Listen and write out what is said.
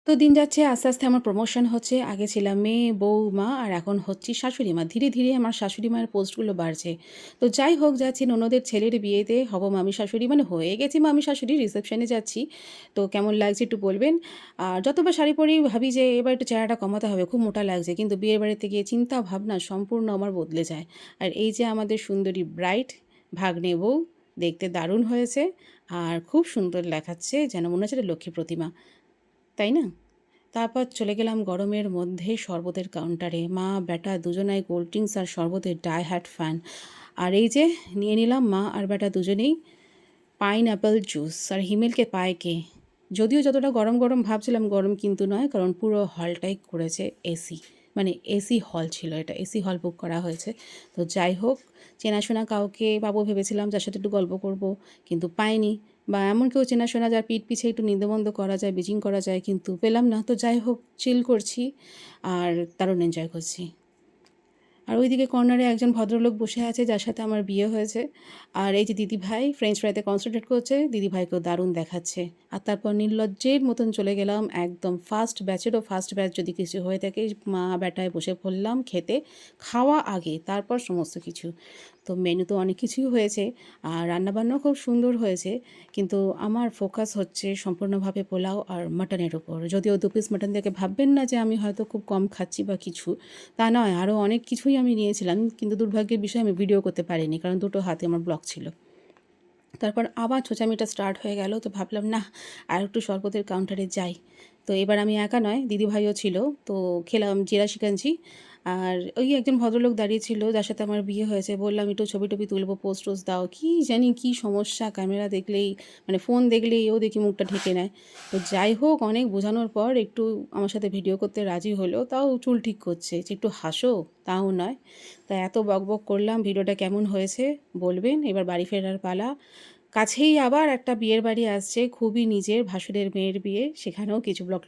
তো দিন যাচ্ছে আস্তে, আস্তে আমার প্রমোশন হচ্ছে। আগে ছিলাম মেয়ে, বউ, মা আর এখন হচ্ছি শাশুড়ি মা। ধীরে, ধীরে আমার শাশুড়ি মায়ের পোস্টগুলো বাড়ছে। তো যাই হোক যাচ্ছি ননদের ছেলের বিয়েতে হব মামি শাশুড়ি মানে হয়ে গেছি মামি শাশুড়ি রিসেপশনে যাচ্ছি। তো কেমন লাগছে একটু বলবেন? আর যতবার শাড়ি পরি ভাবি যে এবার একটু চেহারাটা কমাতে হবে, খুব মোটা লাগছে। কিন্তু বিয়ের বাড়িতে গিয়ে চিন্তা ভাবনা সম্পূর্ণ আমার বদলে যায়। আর এই যে আমাদের সুন্দরী ব্রাইড, ভাগ্নে বউ দেখতে দারুণ হয়েছে আর খুব সুন্দর দেখাচ্ছে যেন মনে হচ্ছে একটা লক্ষ্মী প্রতিমা। তাই না? তারপর চলে গেলাম গরমের মধ্যে শরবতের কাউন্টারে। মা ব্যাটা দুজনাই কোল্ড ড্রিংকস আর শরবতের ডাই হার্ড ফ্যান। আর এই যে নিয়ে নিলাম মা আর ব্যাটা দুজনেই পাইনঅ্যাপল জুস। আর হিমেলকে পায় কে? যদিও যতটা গরম, গরম ভাবছিলাম গরম কিন্তু নয়। কারণ পুরো হলটাই করেছে এসি। মানে এসি হল ছিল এটা। এসি হল বুক করা হয়েছে। তো যাই হোক চেনাশোনা কাউকে পাবো ভেবেছিলাম যার সাথে একটু গল্প করব। কিন্তু পাইনি। বা এমন কেউ চেনাশোনা যার পিঠ পিছে একটু নিন্দাবন্ধ করা যায়, বিচিং করা যায় কিন্তু পেলাম না। তো যাই হোক চিল করছি আর দারুণ এনজয় করছি। আর ওইদিকে কর্নারে একজন ভদ্রলোক বসে আছে যার সাথে আমার বিয়ে হয়েছে। আর এই যে দিদিভাই ফ্রেঞ্চ ফ্রাইতে কনসেনট্রেট করছে, দিদিভাইকেও দারুণ দেখাচ্ছে। আর তারপর নির্লজ্জের মতন চলে গেলাম একদম ফার্স্ট ব্যাচেরও ফার্স্ট ব্যাচ যদি কিছু হয়ে থাকে মা বেটায় বসে পড়লাম খেতে। খাওয়া আগে তারপর সমস্ত কিছু। তো মেনু তো অনেক কিছুই হয়েছে আর রান্নাবান্নাও খুব সুন্দর হয়েছে। কিন্তু আমার ফোকাস হচ্ছে সম্পূর্ণভাবে পোলাও আর মাটনের উপর। যদিও ২ পিস মাটন দেখে ভাববেন না যে আমি হয়তো খুব কম খাচ্ছি বা কিছু। তা নয়, আরও অনেক কিছুই আমি নিয়েছিলাম। কিন্তু দুর্ভাগ্যের বিষয় আমি ভিডিও করতে পারিনি। কারণ দুটো হাতে আমার ব্লক ছিল। তারপর আবার ছোঁচামিটা স্টার্ট হয়ে গেল। তো ভাবলাম নাহ আরেকটু শরবতের কাউন্টারে যাই। তো এবার আমি একা নয়, দিদিভাইও ছিল। তো খেলাম জিরা শিকাঞ্জি। আর ওই একজন ভদ্রলোক দাঁড়িয়ে ছিল যার সাথে আমার বিয়ে হয়েছে। বললাম একটু ছবি-টবি তুলব, পোজ-টোজ দাও। কি জানি কি সমস্যা ক্যামেরা দেখলেই মানে ফোন দেখলেই ও দেখি মুখটা ঢেকে নেয়। তো যাই হোক অনেক বোঝানোর পর একটু আমার সাথে ভিডিও করতে রাজি হলো। তাও চুল ঠিক করছে যে একটু হাসো, তাও নয়। তা এত বকবক করলাম ভিডিওটা কেমন হয়েছে বলবেন। এবার বাড়ি ফেরার পালা। কাছেই আবার একটা বিয়ের বাড়ি আসছে, খুবই নিজের ভাসুরের মেয়ের বিয়ে। সেখানেও কিছু ব্লগ